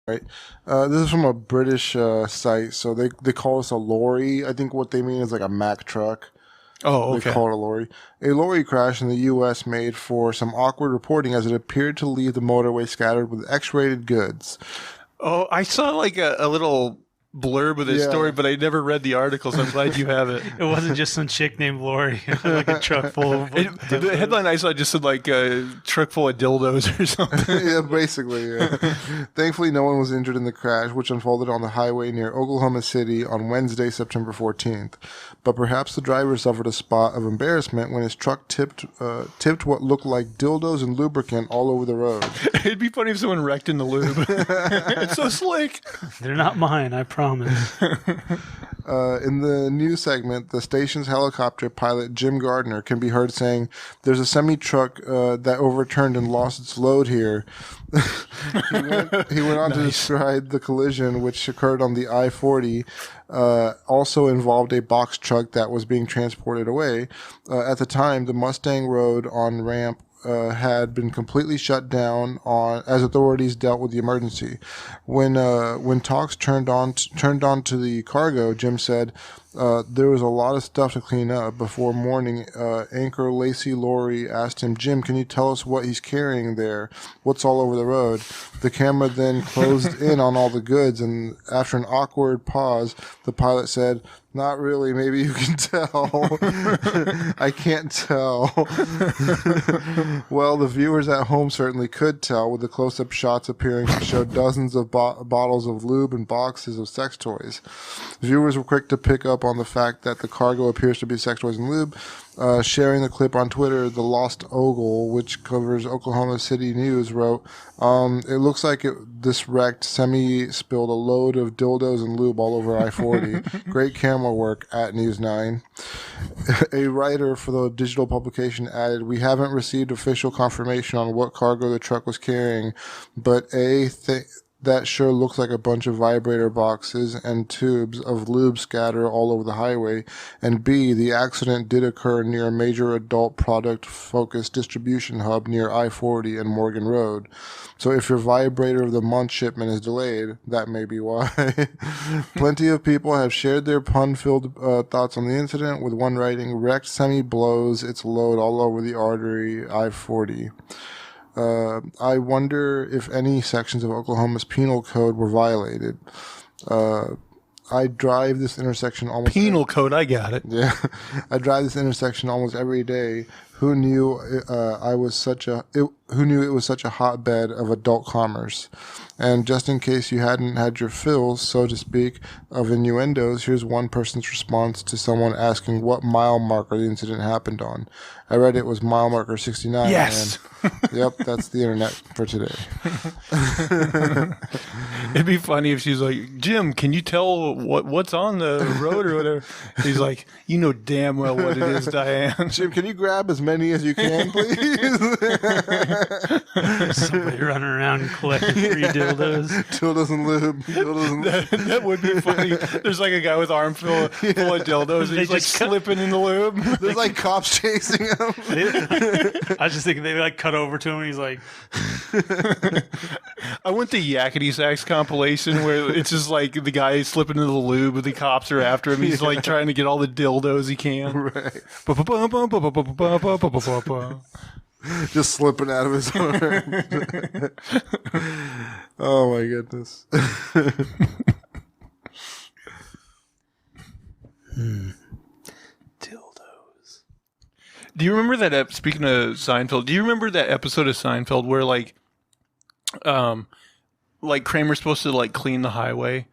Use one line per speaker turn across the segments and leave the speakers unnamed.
Right. This is from a British site, so they call this a lorry. I think what they mean is like a Mack truck.
Oh,
They
okay.
call it a lorry. A lorry crash in the U.S. made for some awkward reporting as it appeared to leave the motorway scattered with X-rated goods.
Oh, I saw like a little blurb of this story,
Yeah,
but I never read the article, so I'm glad you have it.
It wasn't just some chick named Lori, like a truck full of
The
dildos.
headline I saw just said like a truck full of dildos or something.
yeah, basically. Yeah. Thankfully, no one was injured in the crash, which unfolded on the highway near Oklahoma City on Wednesday, September 14th. But perhaps the driver suffered a spot of embarrassment when his truck tipped what looked like dildos and lubricant all over the road.
It'd be funny if someone wrecked in the lube. It's so slick.
They're not mine, I promise.
In the news segment, the station's helicopter pilot Jim Gardner can be heard saying, "There's a semi truck that overturned and lost its load here." He went on to describe the collision, which occurred on the I-40, also involved a box truck that was being transported away. At the time, the Mustang Road on ramp had been completely shut down as authorities dealt with the emergency. When talks turned on to the cargo, Jim said there was a lot of stuff to clean up. Before morning, anchor Lacey Laurie asked him, "Jim, can you tell us what he's carrying there? What's all over the road?" The camera then closed in on all the goods, and after an awkward pause, the pilot said, "Not really. Maybe you can tell." I can't tell. Well, the viewers at home certainly could tell, with the close-up shots appearing to show dozens of bottles of lube and boxes of sex toys. Viewers were quick to pick up on the fact that the cargo appears to be sex toys and lube. Sharing the clip on Twitter, the Lost Ogle, which covers Oklahoma City News, wrote, "It looks like this wrecked semi spilled a load of dildos and lube all over I-40. Great camera work at News 9. A writer for the digital publication added, "We haven't received official confirmation on what cargo the truck was carrying, but that sure looks like a bunch of vibrator boxes and tubes of lube scatter all over the highway. And B, the accident did occur near a major adult product-focused distribution hub near I-40 and Morgan Road. So if your vibrator of the month shipment is delayed, that may be why." Plenty of people have shared their pun-filled thoughts on the incident, with one writing, "Wrecked semi blows its load all over the artery I-40. I wonder if any sections of Oklahoma's penal code were violated. I drive this intersection almost
Penal code, I got it.
yeah, I drive this intersection almost every day. Who knew who knew it was such a hotbed of adult commerce? And just in case you hadn't had your fill, so to speak, of innuendos, here's one person's response to someone asking what mile marker the incident happened on. I read it was mile marker 69.
Yes.
And yep, that's the internet for today.
It'd be funny if she's like, "Jim, can you tell what's on the road or whatever?" He's like, "You know damn well what it is, Diane."
Jim, can you grab as many as you can, please?
Somebody running around collecting free dildos.
Dildos and lube. Dildos and lube.
That would be funny. There's like a guy with arm full of dildos, and
They
he's like
just cut-
slipping in the lube.
There's like cops chasing him.
I was just thinking they like cut over to him and he's like,
I went to Yakety Sax compilation where it's just like the guy is slipping into the lube, but the cops are after him. He's like trying to get all the dildos he can.
Right. Just slipping out of his arm. Oh my goodness.
dildos.
Do you remember that? Speaking of Seinfeld, do you remember that episode of Seinfeld where like Kramer's supposed to like clean the highway,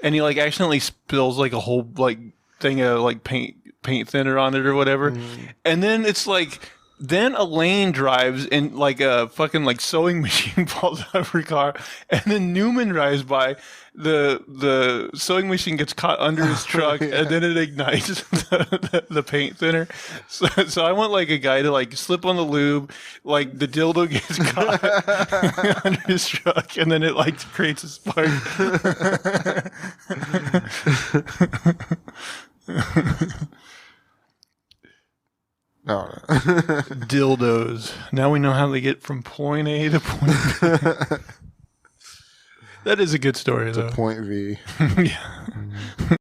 and he like accidentally spills like a whole like thing of like paint thinner on it or whatever, and then it's like. Then Elaine drives and like a fucking like sewing machine falls out of her car, and then Newman drives by. The sewing machine gets caught under his truck, and then it ignites the paint thinner. So I want like a guy to like slip on the lube, like the dildo gets caught under his truck, and then it like creates a spark.
No.
Dildos. Now we know how they get from point A to point B. That is a good story, though.
Point V.
Yeah.